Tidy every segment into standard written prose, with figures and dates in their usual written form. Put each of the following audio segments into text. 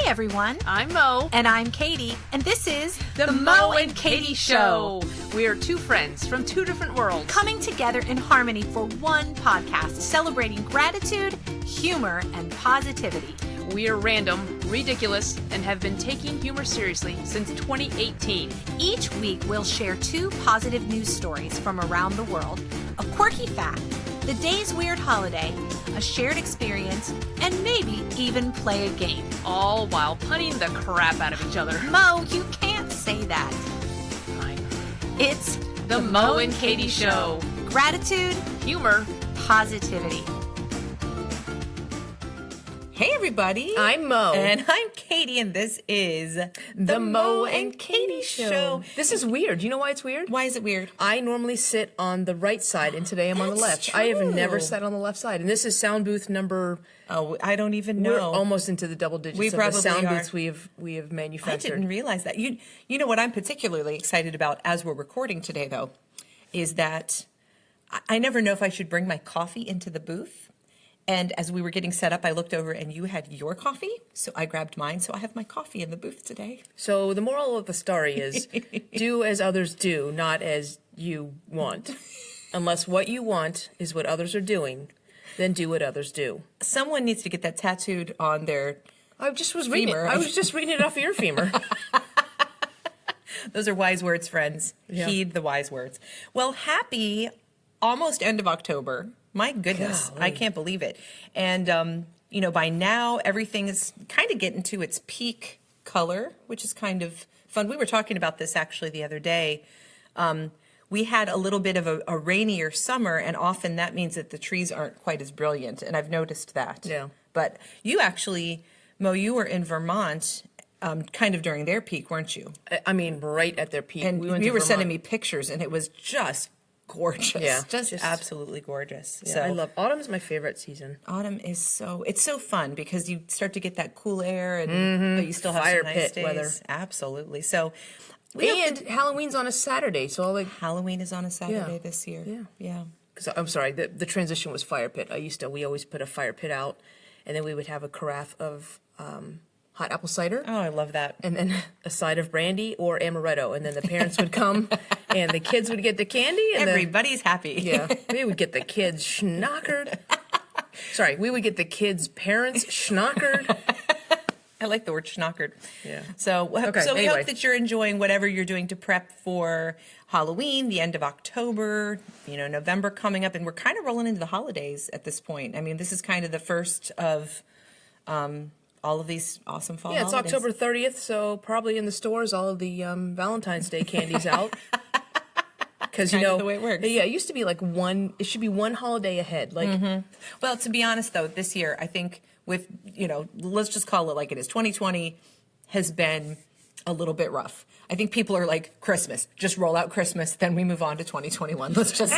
everyone. I'm Mo. And I'm Katy. And this is The Mo and Katy Show. We are two friends from two different worlds coming together in harmony for one podcast, celebrating gratitude, humor, and positivity. We are random, ridiculous, and have been taking humor seriously since 2018. Each week, we'll share two positive news stories from around the world, a quirky fact, the day's weird holiday, a shared experience, and maybe even play a game. All while punning the crap out of each other. Mo, you can't say that. Fine. It's The Mo and Katy Show. Gratitude, Humor, positivity. Hey everybody, I'm Mo. And I'm Katy, and this is The Mo and Katy Show. This is weird. You know why it's weird? Why is it weird? I normally sit on the right side, and today I'm on the left. True. I have never sat on the left side, and this is sound booth number. Oh, I don't even know. We're almost into the double digits We of the probably sound are. booths we have manufactured. I didn't realize that. You know what I'm particularly excited about as we're recording today, though, is that I never know if I should bring my coffee into the booth. And as we were getting set up, I looked over and you had your coffee, so I grabbed mine. So I have my coffee in the booth today. So the moral of the story is do as others do, not as you want. Unless what you want is what others are doing, then do what others do. Someone needs to get that tattooed on their I just was reading femur. it. I was just reading it off of your femur. Those are wise words, friends. Yeah. Heed the wise words. Well, happy almost end of October. My goodness, Golly. I can't believe it. And, by now, everything is kind of getting to its peak color, which is kind of fun. We were talking about this actually the other day. We had a little bit of a rainier summer, and often that means that the trees aren't quite as brilliant, and I've noticed that. Yeah. But you actually, Mo, you were in Vermont kind of during their peak, weren't you? I mean, right at their peak. And we went you to were sending Vermont. me pictures, and it was just gorgeous. Yeah, just absolutely gorgeous. Yeah, So I love autumn's my favorite season. autumn is it's so fun because you start to get that cool air, and but you still have Fire some nice pit days. weather. Absolutely. So And Halloween's on a Saturday, so I'll Halloween is on a Saturday Yeah. this year. Yeah. Yeah. Because I'm sorry, the transition was fire pit. We always put a fire pit out, and then we would have a carafe of hot apple cider. Oh, I love that. And then a side of brandy or amaretto, and then the parents would come, and the kids would get the candy, and Everybody's happy. yeah, we would get the kids schnockered. Sorry, we would get the kids' parents schnockered. I like the word schnockered. Yeah. So we anyway. hope that you're enjoying whatever you're doing to prep for Halloween, the end of October, November coming up, and we're kind of rolling into the holidays at this point. I mean, this is kind of the first of all of these awesome fall Yeah, it's holidays. October 30th, so probably in the stores, all of the Valentine's Day candy's out. Because kind of the way it works. Yeah, it used to be like it should be one holiday ahead. Like, Well, to be honest, though, this year, I think with, let's just call it like it is. 2020 has been a little bit rough. I think people are like, Christmas, just roll out Christmas, then we move on to 2021. Let's just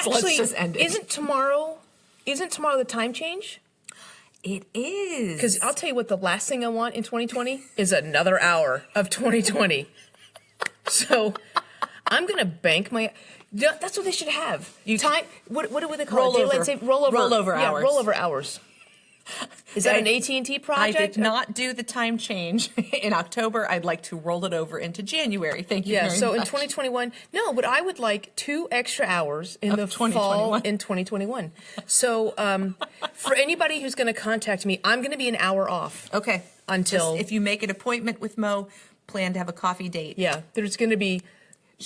end it. Isn't tomorrow the time change? It is. Because I'll tell you what, the last thing I want in 2020 is another hour of 2020. So I'm going to bank my... That's what they should have. Time. What do they call it? Daylight save, rollover yeah, hours. rollover hours. Is that an AT&T I project? did not do the time change in October. I'd like to roll it over into January. Thank you very so much. in 2021, no, but I would like 2 extra hours in Of the 2021. fall in 2021. So for anybody who's going to contact me, I'm going to be an hour off. Okay. Until... Just if you make an appointment with Mo, plan to have a coffee date. Yeah, there's going to be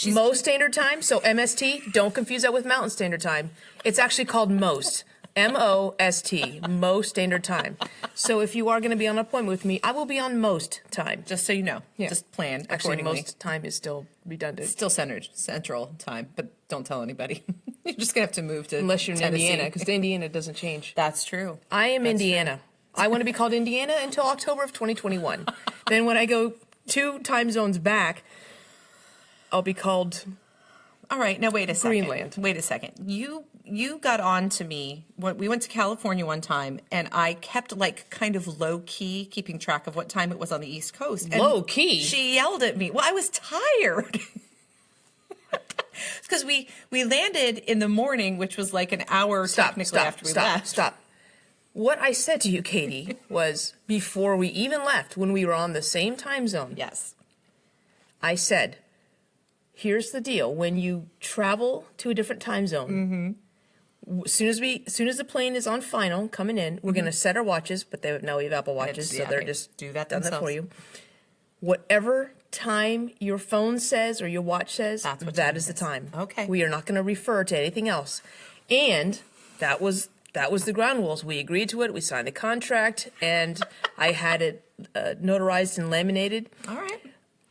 Mo Standard Time, so MST. Don't confuse that with Mountain Standard Time. It's actually called MOST. MOST, Mo Standard Time. So if you are going to be on an appointment with me, I will be on most time. Just so you know. Yeah. Just plan Actually, accordingly. most time is still redundant. Still central time, but don't tell anybody. You're just going to have to move to Unless you're in Tennessee. Indiana, because Indiana doesn't change. That's true. I am That's Indiana. I want to be called Indiana until October of 2021. Then when I go 2 time zones back, I'll be called... All right, now wait a second. Greenland. Wait a second. You got on to me when we went to California one time, and I kept like kind of low key keeping track of what time it was on the East Coast. And Low key? She yelled at me. Well, I was tired. Because we landed in the morning, which was like an hour technically after we left. Stop. What I said to you, Katie, was before we even left, when we were on the same time zone, Yes. I said, here's the deal. When you travel to a different time zone, as soon as the plane is on final coming in, we're going to set our watches, but now we have Apple Watches, so they're they just do that done that themselves. for you. Whatever time your phone says or your watch says, That's what that time is it the is. time. Okay. We are not going to refer to anything else. And that was the ground rules. We agreed to it. We signed the contract, and I had it notarized and laminated. All right.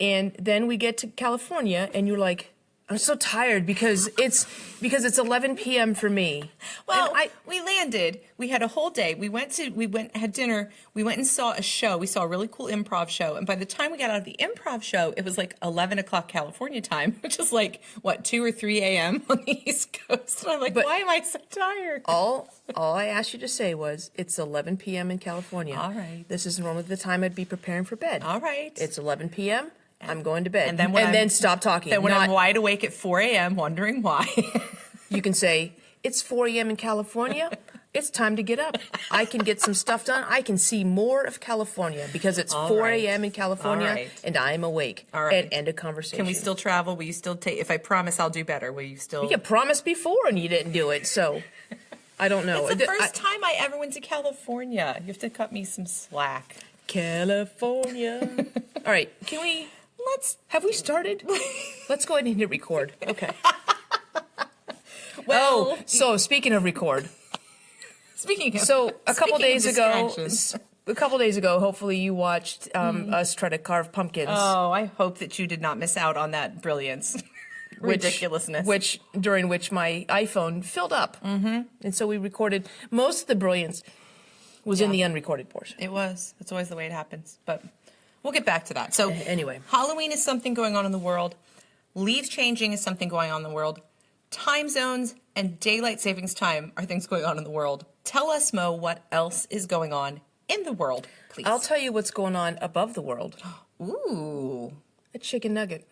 And then we get to California, and you're like, I'm so tired because it's 11 p.m. for me. Well, And we landed. We had a whole day. Had dinner. We went and saw a show. We saw a really cool improv show. And by the time we got out of the improv show, it was like 11 o'clock California time, which is like, 2 or 3 a.m. on the East Coast. And I'm like, why am I so tired? all I asked you to say was, it's 11 p.m. in California. All right. This is normally the time I'd be preparing for bed. All right. It's 11 p.m. I'm going to bed. And then Stop talking. Then when I'm wide awake at 4 a.m. wondering why. You can say, it's 4 a.m. in California. It's time to get up. I can get some stuff done. I can see more of California because it's All 4 right. a.m. in California All right. and I am awake. All right. And end of conversation. Can we still travel? Will you still take, if I promise I'll do better, will you still? You promised before and you didn't do it, so I don't know. It's the first time I ever went to California. You have to cut me some slack. California. All right, have we started? Let's go ahead and hit record. Okay. Well, So speaking of record, speaking of, a couple speaking of days distractions. ago, hopefully you watched us try to carve pumpkins. Oh, I hope that you did not miss out on that brilliance. Ridiculousness. During which my iPhone filled up. Mm-hmm. And so we recorded. Most of the brilliance was in the unrecorded portion. It was. That's always the way it happens. But we'll get back to that. So Anyway. Halloween is something going on in the world. Leaf changing is something going on in the world. Time zones and daylight savings time are things going on in the world. Tell us, Mo, what else is going on in the world, please. I'll tell you what's going on above the world. Ooh. A chicken nugget.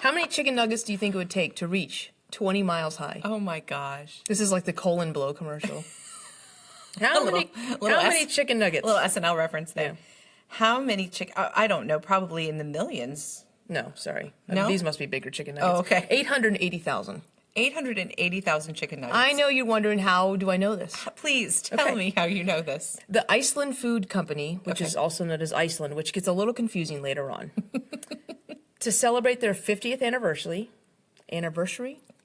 How many chicken nuggets do you think it would take to reach 20 miles high? Oh my gosh. This is like the colon blow commercial. How many chicken nuggets? Little SNL reference there. Yeah. How many chicken? I don't know. Probably in the millions. No, sorry. No? These must be bigger chicken nuggets. Oh, okay. 880,000. 880,000 chicken nuggets. I know you're wondering, how do I know this? Please tell Okay. me how you know this. The Iceland Food Company, which Okay. is also known as Iceland, which gets a little confusing later on, to celebrate their 50th anniversary,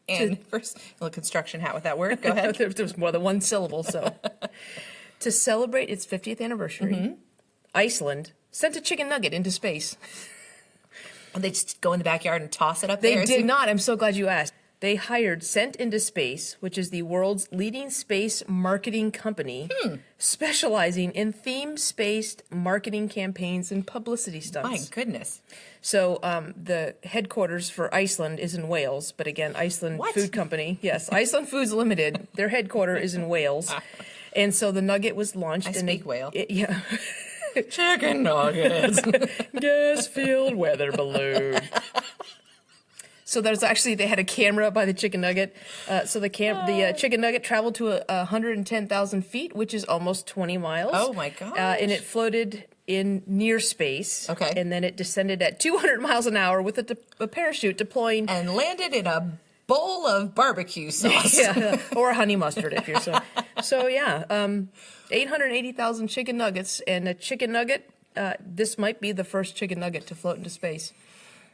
And first, a little construction hat with that word. Go ahead. There's more than one syllable, so. To celebrate its 50th anniversary, Iceland sent a chicken nugget into space. And they just go in the backyard and toss it up They there. did not. I'm so glad you asked. They hired Sent Into Space, which is the world's leading space marketing company, specializing in theme-spaced marketing campaigns and publicity stunts. My goodness. So the headquarters for Iceland is in Wales, but again, Iceland What? Food Company, yes, Iceland Foods Limited, their headquarters is in Wales. And so the nugget was launched. I speak whale. Yeah. Chicken nuggets. Gas-filled weather balloon. So they had a camera by the chicken nugget. So the chicken nugget traveled to 110,000 feet, which is almost 20 miles. Oh my gosh. And it floated in near space. Okay. And then it descended at 200 miles an hour with a parachute deploying. And landed in a bowl of barbecue sauce. Yeah, or honey mustard if you're so. So yeah, 880,000 chicken nuggets, and a chicken nugget. This might be the first chicken nugget to float into space.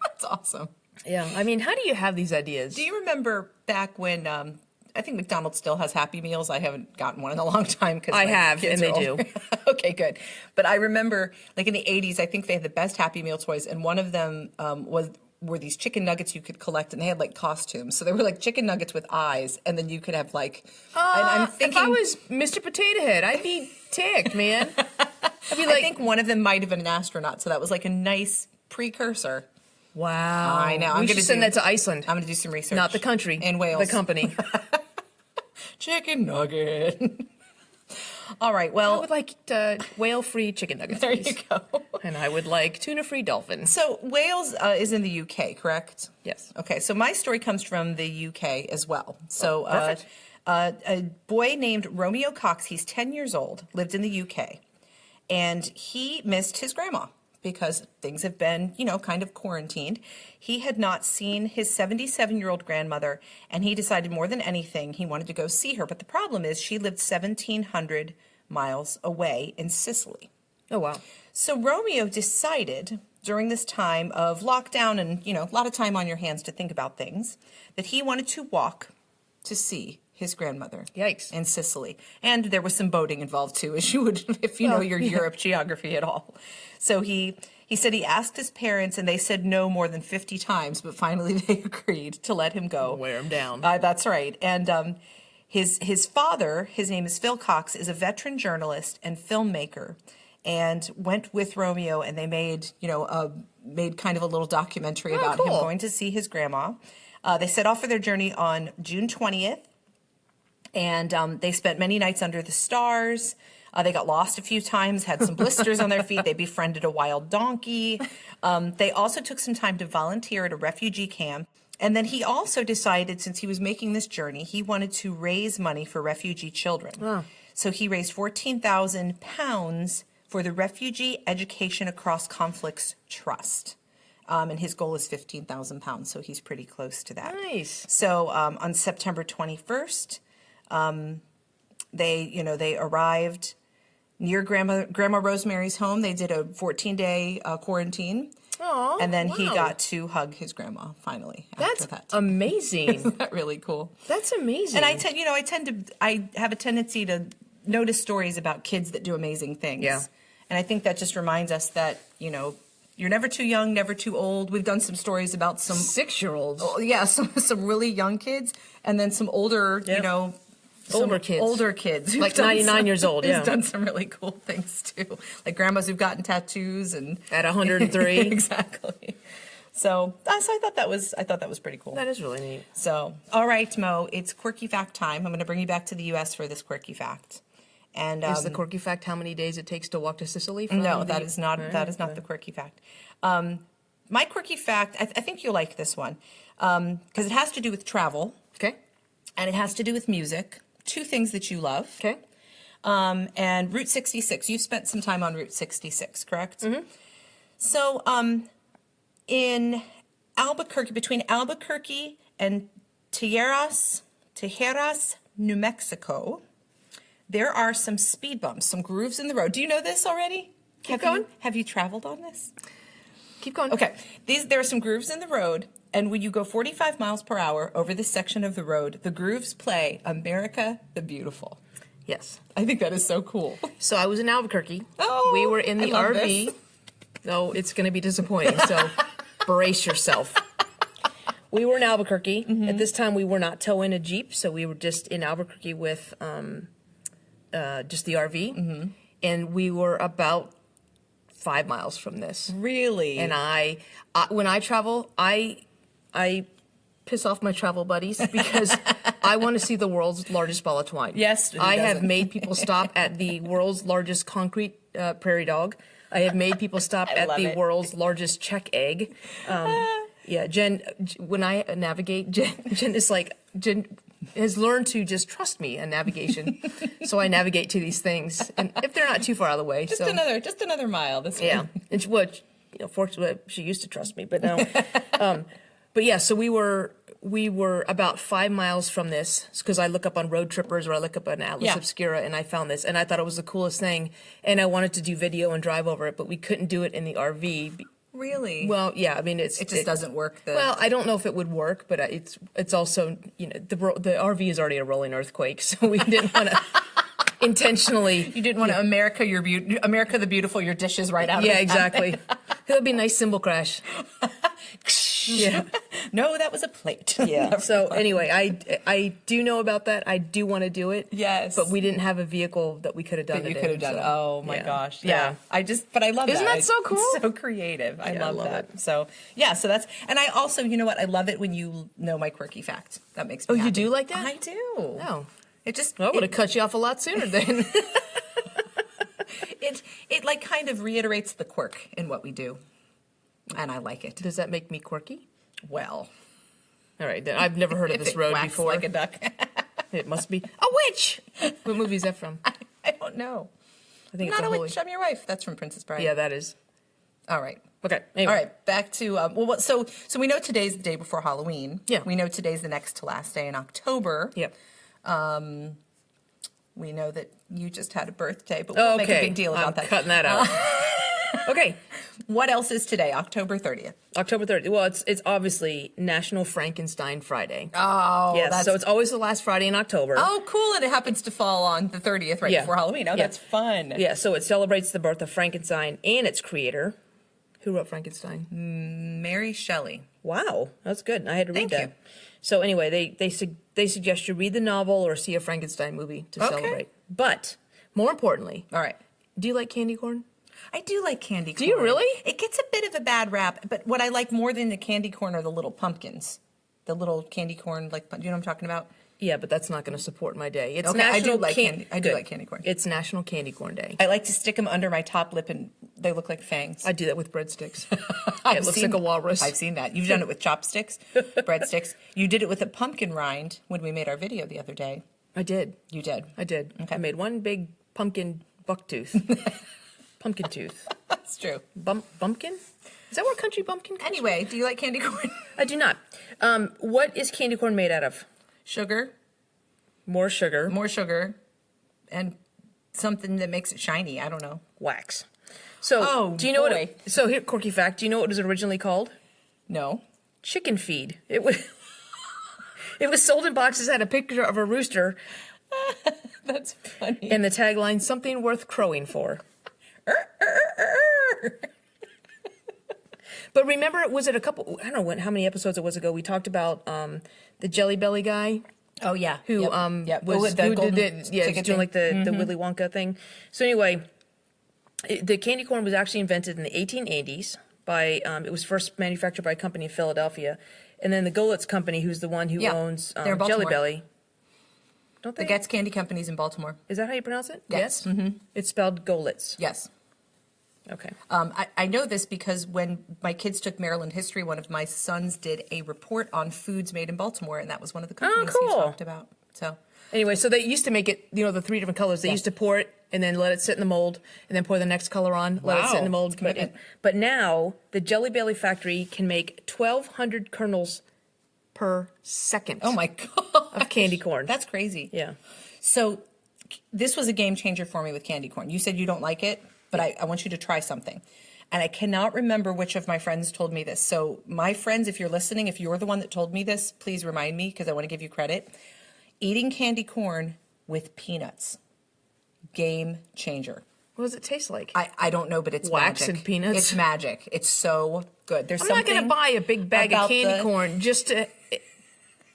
That's awesome. Yeah, I mean, how do you have these ideas? Do you remember back when, I think McDonald's still has Happy Meals. I haven't gotten one in a long time. I have, and they do. Okay, good. But I remember, like in the 80s, I think they had the best Happy Meal toys, and one of them were these chicken nuggets you could collect, and they had like costumes. So they were like chicken nuggets with eyes, and then you could have like. And I'm thinking, if I was Mr. Potato Head, I'd be ticked, man. I'd be I think one of them might have been an astronaut, so that was like a nice precursor. wow. I know. We should send that to Iceland. I'm going to do some research. Not the country. In Wales. The company. Chicken nugget. All right. I Well, would like whale-free chicken nuggets, there please. you go. And I would like tuna-free dolphins. So Wales is in the UK, correct? Yes. Okay. So my story comes from the UK as well. So perfect. A boy named Romeo Cox, he's 10 years old, lived in the UK, and he missed his grandma because things have been, kind of quarantined. He had not seen his 77-year-old grandmother, and he decided more than anything he wanted to go see her. But the problem is she lived 1,700 miles away in Sicily. Oh, wow. So Romeo decided during this time of lockdown and, a lot of time on your hands to think about things, that he wanted to walk to see his grandmother. Yikes. In Sicily. And there was some boating involved too, as you would if you know your Europe geography at all. So he said he asked his parents and they said no more than 50 times, but finally they agreed to let him go. Wear him down. That's right. And his father, his name is Phil Cox, is a veteran journalist and filmmaker, and went with Romeo, and they made made kind of a little documentary about him going to see his grandma. They set off for their journey on June 20th. And they spent many nights under the stars. They got lost a few times, had some blisters on their feet. They befriended a wild donkey. They also took some time to volunteer at a refugee camp. And then he also decided, since he was making this journey, he wanted to raise money for refugee children. Oh. So he raised £14,000 for the Refugee Education Across Conflicts Trust. And his goal is £15,000, so he's pretty close to that. Nice. So on September 21st, they arrived near Grandma Rosemary's home. They did a 14-day quarantine. Aww, and then wow. he got to hug his grandma finally. That's after that. amazing. Isn't that really cool? That's amazing. And I have a tendency to notice stories about kids that do amazing things. Yeah. And I think that just reminds us that, you're never too young, never too old. We've done some stories about some 6-year-olds. Oh, yeah, some really young kids, and then some older, Yep. Older kids, who've like done 99 years old. Yeah, who's done some really cool things too, like grandmas who've gotten tattoos and at 103. Exactly. So I thought that was pretty cool. That is really neat. So, all right, Mo, it's quirky fact time. I'm going to bring you back to the U.S. for this quirky fact. And is the quirky fact how many days it takes to walk to Sicily? No, that is not the quirky fact. My quirky fact, I think you'll like this one, because it has to do with travel. Okay. And it has to do with music. Two things that you love. Okay. And Route 66. You've spent some time on Route 66, correct? Mm-hmm. So, in Albuquerque, between Albuquerque and Tijeras, New Mexico, there are some speed bumps, some grooves in the road. Do you know this already? Keep going. Have you traveled on this? Keep going. Okay. There are some grooves in the road, and when you go 45 miles per hour over this section of the road, the grooves play America the Beautiful. Yes. I think that is so cool. So I was in Albuquerque. Oh, we were in the I love RV. this. No, it's going to be disappointing. So brace yourself. We were in Albuquerque. Mm-hmm. At this time, we were not towing a Jeep, so we were just in Albuquerque with just the RV. Mm-hmm. And we were about 5 miles from this. Really? And I when I travel, I piss off my travel buddies because I want to see the world's largest ball of twine. Yes, I have made people stop at the world's largest concrete prairie dog. I have made people stop at the world's largest Czech egg. Yeah, Jen, when I navigate, Jen is like, Jen has learned to just trust me in navigation. So I navigate to these things, and if they're not too far out of the way. Just another mile this way. Yeah, and fortunately, she used to trust me, but no. But yeah, so we were about 5 miles from this because I look up on Road Trippers or I look up on Atlas Obscura, and I found this, and I thought it was the coolest thing, and I wanted to do video and drive over it, but we couldn't do it in the RV. Really? Well, yeah. I mean, it just doesn't work. Well, I don't know if it would work, but it's also the RV is already a rolling earthquake, so we didn't want to intentionally. You didn't want to America the Beautiful your dishes right out. Yeah, exactly. It would be a nice cymbal crash. Yeah. No, that was a plate. Yeah. So anyway, I do know about that. I do want to do it. Yes. But we didn't have a vehicle that we could have done it in. You could have done it. Oh my gosh. Yeah. But I love Isn't that so cool? It's so creative. I love that. It. So yeah, so that's, and I also, you know what? I love it when you know my quirky fact. That makes me happy. You do like that? I do. Oh. I would have cut you off a lot sooner then. It like kind of reiterates the quirk in what we do. And I like it. Does that make me quirky? Well. All right. I've never heard of this road before. Like a duck. It must be a witch. What movie is that from? I don't know. I think Not it's a a holy. witch, I'm your wife. That's from Princess Bride. Yeah, that is. All right. Okay. Anyway. All right, back to so we know today's the day before Halloween. Yeah. We know today's the next to last day in October. Yep. We know that you just had a birthday, but we'll make a big deal about I'm that. cutting that out. Okay. What else is today? October 30th. October 30th. Well, it's obviously National Frankenstein Friday. Oh, Yes. So it's always the last Friday in October. oh, cool! And it happens to fall on the 30th, right Yeah. before Halloween. Oh, Yeah. that's fun. Yeah. So it celebrates the birth of Frankenstein and its creator. Who wrote Frankenstein? Mary Shelley. Wow, that's good. I had to read Thank that. you. So anyway, they suggest you read the novel or see a Frankenstein movie to Okay. celebrate. But more importantly, All right. do you like candy corn? I do like candy corn. Do you really? It gets a bit of a bad rap, but what I like more than the candy corn are the little pumpkins. The little candy corn, like, you know what I'm talking about? Yeah, but that's not going to support my day. It's Okay, I do National like Can- candy. I do Good. like candy corn. It's National Candy Corn Day. I like to stick them under my top lip and they look like fangs. I do that with breadsticks. I've it looks seen- like a walrus. I've seen that. You've done it with chopsticks, breadsticks. You did it with a pumpkin rind when we made our video the other day. I did. You did. I did. Okay. I made one big pumpkin buck tooth. Pumpkin tooth. That's true. Bumpkin? Is that where country bumpkin comes Anyway, do you like candy corn? from? I do not. What is candy corn made out of? Sugar, More sugar. more sugar, and something that makes it shiny. I don't know. Wax. So, Oh, do you know boy. so here, quirky fact, do you know what it was originally called? No. Chicken feed. It was it was sold in boxes, had a picture of a rooster, That's funny. and the tagline, something worth crowing for. But remember, was it a couple, I don't know how many episodes it was ago, we talked about the Jelly Belly guy Oh yeah. who Yep. was with the who golden did yeah, ticket he's doing thing. like the Willy Wonka thing. So anyway, the candy corn was actually invented in the 1880s by it was first manufactured by a company in Philadelphia, and then the Goelitz company, who's the one who Yeah, owns they're in Jelly Baltimore. Belly. Don't The they? Getz Candy Company's in Baltimore. Is that how you pronounce it? Yes. It's spelled Goelitz. Yes. Okay. I know this because when my kids took Maryland history, one of my sons did a report on foods made in Baltimore, and that was one of the companies he cool. talked about. So Anyway, so they used to make it, the 3 different colors. They Yeah. used to pour it and then let it sit in the mold, and then pour the next color on, let it sit in the Wow, mold. it's commitment. But now the Jelly Belly factory can make 1,200 kernels per second oh my god, of candy corn. that's crazy. Yeah. So this was a game changer for me with candy corn. You said you don't like it, but I want you to try something. And I cannot remember which of my friends told me this. So my friends, if you're listening, if you're the one that told me this, please remind me because I want to give you credit. Eating candy corn with peanuts. Game changer. What does it taste like? I don't know, but it's Wax magic. and peanuts? It's magic. It's so good. There's I'm not going to buy a big bag of about candy the- corn just to.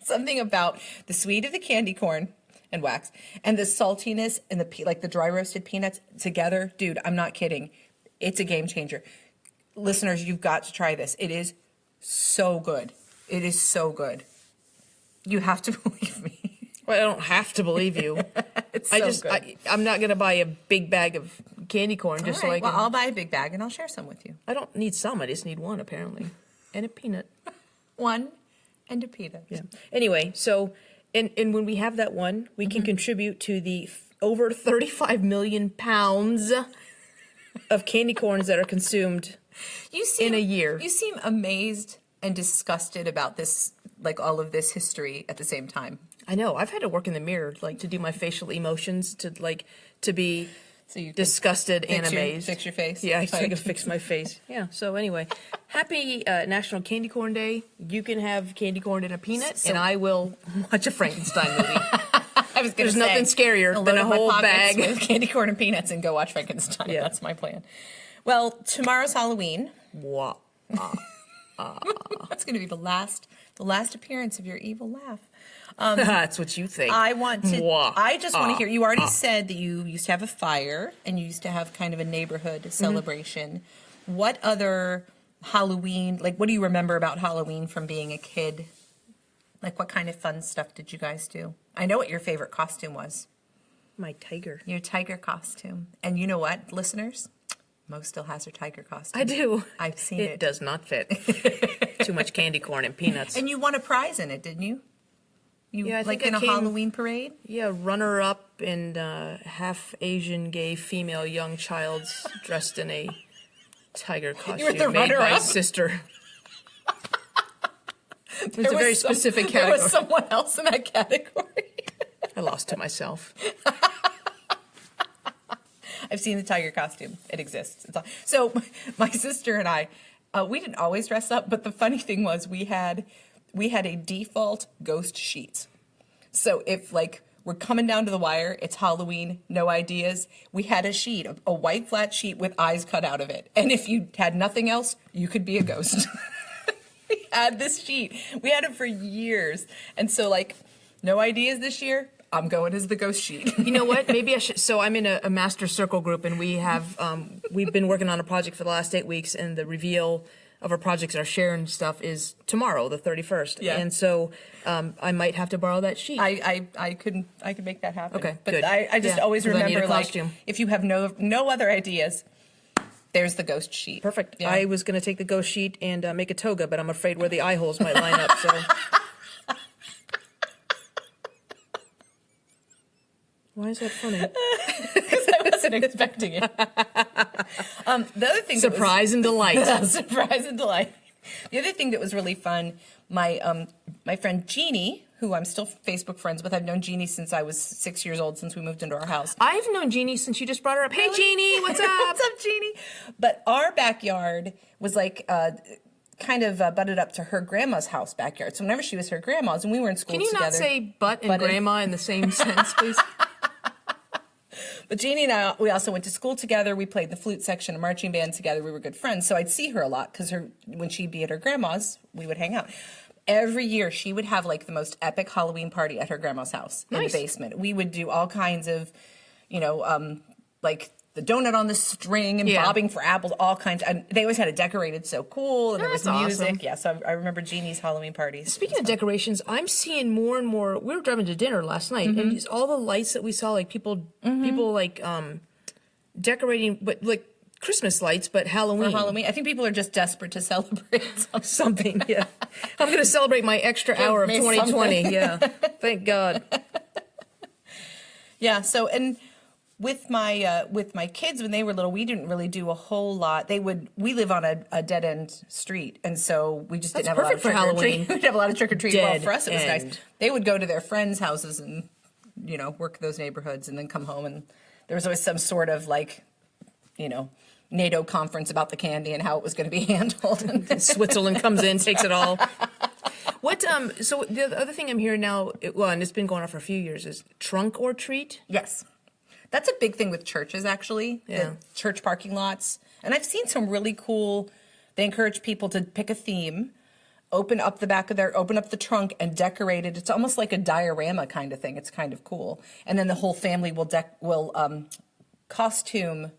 something about the sweet of the candy corn and wax and the saltiness and like the dry roasted peanuts together. Dude, I'm not kidding. It's a game changer. Listeners, you've got to try this. It is so good. It is so good. You have to believe me. Well, I don't have to believe you. It's so good. I'm not going to buy a big bag of candy corn just All so right, I can. well, I'll buy a big bag and I'll share some with you. I don't need some. I just need one apparently, and a peanut. One and a peanut. Yeah. Anyway, so and when we have that one, we can contribute to the over 35 million pounds of candy corns that are consumed. You seem, In a year. You seem amazed and disgusted about this, like all of this history at the same time. I know. I've had to work in the mirror, like to do my facial emotions, to be So you can disgusted and amazed. fix your face. Yeah, I Like- can fix my face. Yeah. So anyway, happy National Candy Corn Day. You can have candy corn and a peanut, So- and I will watch a Frankenstein movie. I was gonna There's say, nothing scarier I'll than load a up my whole pockets bag. with candy corn and peanuts and go watch Frankenstein. Yeah. That's my plan. Well, tomorrow's Halloween. Wow. That's going to be the last appearance of your evil laugh. That's what you think. I want to. Mwah. I just want to hear. You already said that you used to have a fire and you used to have kind of a neighborhood celebration. What other Halloween? Like, what do you remember about Halloween from being a kid? Like, what kind of fun stuff did you guys do? I know what your favorite costume was. My tiger. Your tiger costume. And you know what, listeners? Mo still has her tiger costume. I do. I've seen It it. does not fit. Too much candy corn and peanuts. And you won a prize in it, didn't you? Yeah, I like think in I a came- Halloween parade? Yeah, runner-up and half Asian gay female young child dressed in a tiger costume the made by runner-up? sister. It's a There was very some- specific There category. was someone else in that category. I lost to myself. I've seen the tiger costume. It exists. So my sister and I, we didn't always dress up, but the funny thing was we had a default ghost sheet. So if like we're coming down to the wire, it's Halloween, no ideas. We had a sheet, a white flat sheet with eyes cut out of it. And if you had nothing else, you could be a ghost. We had this sheet. We had it for years. And so like, no ideas this year. I'm going as the ghost sheet. You know what? Maybe I should. So I'm in a master circle group, and we've been working on a project for the last 8 weeks, and the reveal of our projects, our sharing stuff, is tomorrow, the 31st. Yeah. And so I might have to borrow that sheet. I could make that happen. Okay, but good. I just Yeah, always 'cause I need a remember like costume. if you have no other ideas, there's the ghost sheet. Perfect. Yeah. I was going to take the ghost sheet and make a toga, but I'm afraid where the eye holes might line up. So. Why is that funny? Because I wasn't expecting it. The other thing Surprise and delight. surprise and delight. The other thing that was really fun, my friend Jeannie, who I'm still Facebook friends with. I've known Jeannie since I was 6 years old, since we moved into our house. I've known Jeannie since you just brought her up. Hey, Jeannie, what's up? What's up, Jeannie? But our backyard was like kind of butted up to her grandma's house backyard. So whenever she was her grandma's, and we were in school Can you together. not say butt and Butted. grandma in the same sentence, please? But Jeannie and I, we also went to school together. We played the flute section and marching band together. We were good friends. So I'd see her a lot because when she'd be at her grandma's, we would hang out. Every year she would have like the most epic Halloween party at her grandma's house in the Nice. basement. We would do all kinds of, like the donut on the string and Yeah. bobbing for apples, all kinds. And they always had it decorated so cool, and there was That's music. awesome. Yeah, so I remember Jeannie's Halloween parties. Speaking of decorations, I'm seeing more and more. We were driving to dinner last night, and just all the lights that we saw, like people like decorating, but like Christmas lights, but Halloween. For Halloween, I think people are just desperate to celebrate something. Something, yeah. I'm going to celebrate my extra hour of me 2020. something. Yeah, thank God. Yeah. So, and with my kids when they were little, we didn't really do a whole lot. We live on a dead end street, and so we just didn't That's have a lot of perfect for trick or treat. Halloween. We didn't have a lot of trick or treat. Well, Dead for us it was nice. end. They would go to their friends' houses and work those neighborhoods, and then come home, and there was always some sort of like, NATO conference about the candy and how it was going to be handled. Switzerland comes in, takes it all. What? So the other thing I'm hearing now, and it's been going on for a few years, is trunk or treat. Yes. That's a big thing with churches, actually. Yeah. The church parking lots. And I've seen some really cool, they encourage people to pick a theme, open up the trunk and decorate it. It's almost like a diorama kind of thing. It's kind of cool. And then the whole family will costume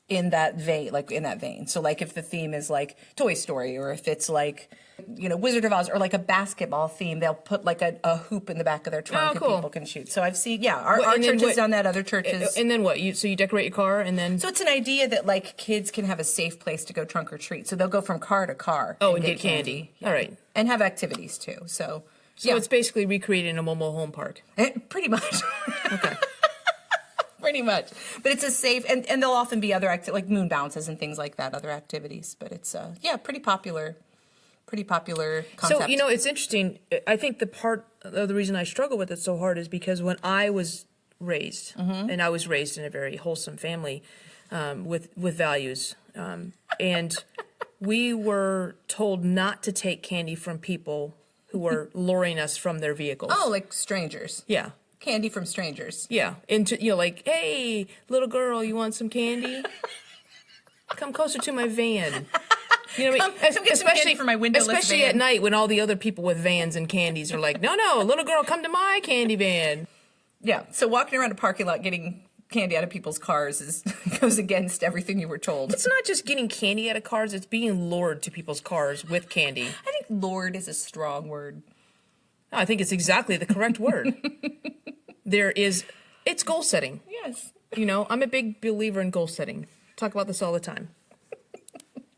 in that vein. So like if the theme is like Toy Story, or if it's like, Wizard of Oz, or like a basketball theme, they'll put like a hoop in the back of their trunk and cool. people can shoot. So I've seen, our and then church has what- done that, other churches. And then what? So you decorate your car, and then So it's an idea that like kids can have a safe place to go trunk or treat. So they'll go from car to car. and get candy. All right. And have activities too. So It's basically recreating a mobile home park. pretty much. Okay. Pretty much. But it's a safe, and there'll often be other like moon bounces and things like that, other activities. But it's pretty popular concept. So, it's interesting. I think the part of the reason I struggle with it so hard is because when I was raised, and I was raised in a very wholesome family with values, and we were told not to take candy from people who were luring us from their vehicles. Oh, like strangers. Yeah. Candy from strangers. Yeah. And, like, hey, little girl, you want some candy? Come closer to my van. You know what I mean? Come get some candy for my windowless Especially van. at night when all the other people with vans and candies are like, no, little girl, come to my candy van. Yeah. So walking around a parking lot getting candy out of people's cars goes against everything you were told. It's not just getting candy out of cars, it's being lured to people's cars with candy. I think Lord is a strong word. I think it's exactly the correct word. It's goal setting. Yes. I'm a big believer in goal setting. Talk about this all the time.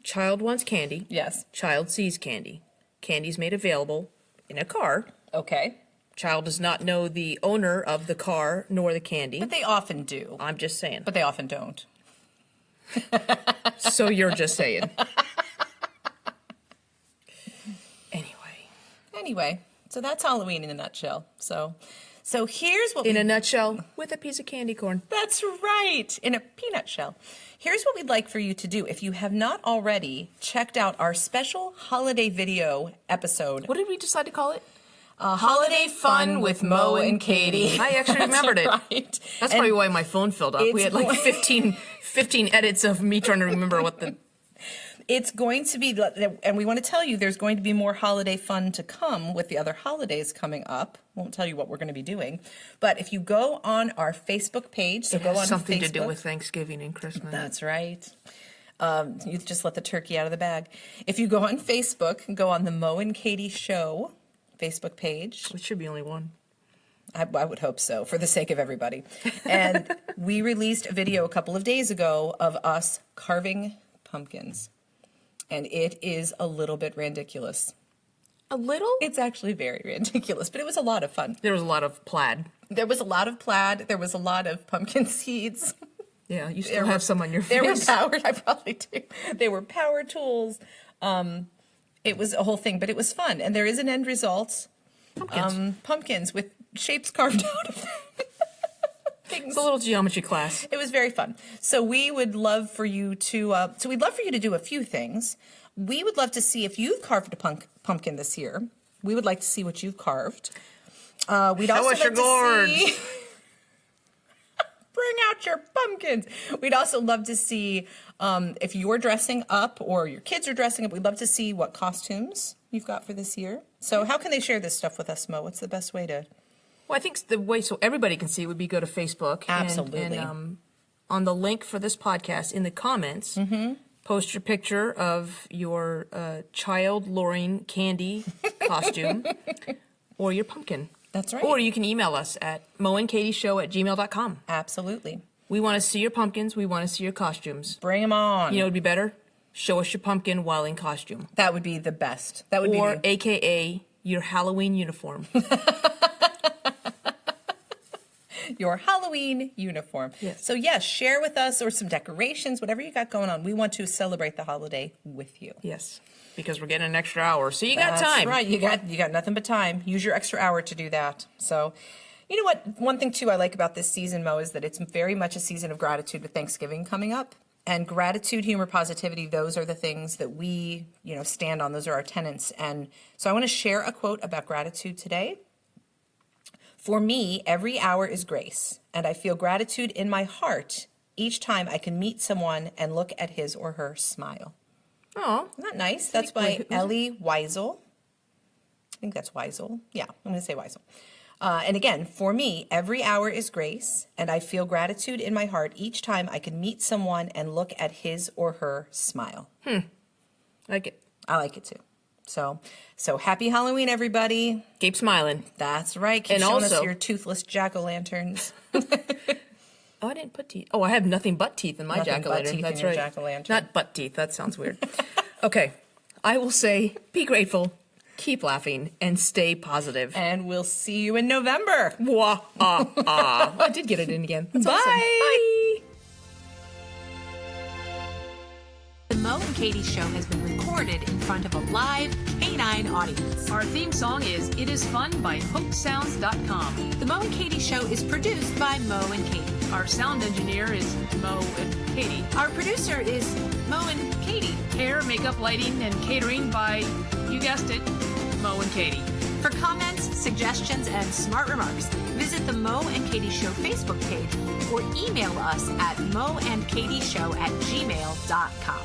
Child wants candy. Yes. Child sees candy. Candy's made available in a car. Okay. child does not know the owner of the car nor the candy. But they often do. I'm just saying. But they often don't. So you're just saying. Anyway, so that's Halloween in a nutshell. So here's what In a nutshell, with a piece of candy corn. That's right, in a peanut shell. Here's what we'd like for you to do. If you have not already checked out our special holiday video episode. What did we decide to call it? Holiday Fun with Mo and Katy. I actually remembered it. Right. That's probably why my phone filled up. We had like 15 edits of me trying to remember what the... It's going to be, and we want to tell you there's going to be more holiday fun to come with the other holidays coming up. Won't tell you what we're going to be doing. But if you go on our Facebook page, so go on something Facebook. to do with Thanksgiving and Christmas. That's right. You just let the turkey out of the bag. If you go on Facebook and go on the Mo and Katy Show Facebook page. It should be only one. I would hope so, for the sake of everybody. And we released a video a couple of days ago of us carving pumpkins. And it is a little bit ridiculous. A little? It's actually very ridiculous, but it was a lot of fun. There was a lot of plaid. There was a lot of plaid. There was a lot of pumpkin seeds. Yeah, you still have some on your face. They were powered. I probably do. They were power tools. It was a whole thing, but it was fun. And there is an end result. Pumpkins with shapes carved out of them. It's a little geometry class. It was very fun. So we would love for you to. So we'd love for you to do a few things. We would love to see if you've carved a pumpkin this year. We would like to see what you've carved. We'd also like to see. Bring out your pumpkins. We'd also love to see if you're dressing up or your kids are dressing up. We'd love to see what costumes you've got for this year. So how can they share this stuff with us, Mo? What's the best way to? Well, I think the way so everybody can see would be go to Facebook. Absolutely. And on the link for this podcast, in the comments, post your picture of your child luring candy costume or your pumpkin. That's right. Or you can email us at moandkatyshow@gmail.com. Absolutely. We want to see your pumpkins. We want to see your costumes. Bring them on. You know what would be better? Show us your pumpkin while in costume. That would be the best. That would or be AKA your Halloween uniform. Your Halloween uniform. Yes. So yes, share with us or some decorations, whatever you got going on. We want to celebrate the holiday with you. Yes, because we're getting an extra hour, so you got That's time. right. You got nothing but time. Use your extra hour to do that. So, you know what? One thing too I like about this season, Mo, is that it's very much a season of gratitude with Thanksgiving coming up. And gratitude, humor, positivity, those are the things that we, stand on. Those are our tenets. And so I want to share a quote about gratitude today. For me, every hour is grace, and I feel gratitude in my heart each time I can meet someone and look at his or her smile. Oh, Isn't that nice? That's by Elie Wiesel. I think that's Wiesel. Yeah, I'm going to say Wiesel. And again, for me, every hour is grace, and I feel gratitude in my heart each time I can meet someone and look at his or her smile. like it. I like it too. So happy Halloween, everybody. Keep smiling. That's right. Keep And showing also- us your toothless jack-o'-lanterns. Oh, I didn't put teeth. Oh, I have nothing but teeth in my Nothing but jack-o'-lantern. teeth in That's your right. jack-o'-lantern. Not butt teeth. That sounds weird. Okay. I will say, be grateful, keep laughing, and stay positive. And we'll see you in November. Wah, I did get it in again. That's Bye. awesome. Bye. The Mo and Katy Show has been recorded in front of a live canine audience. Our theme song is It Is Fun by HookSounds.com. The Mo and Katy Show is produced by Mo and Katy. Our sound engineer is Mo and Katy. Our producer is Mo and Katy. Hair, makeup, lighting, and catering by, you guessed it, Mo and Katy. For comments, suggestions, and smart remarks, visit the Mo and Katy Show Facebook page or email us at moandkatyshow@gmail.com.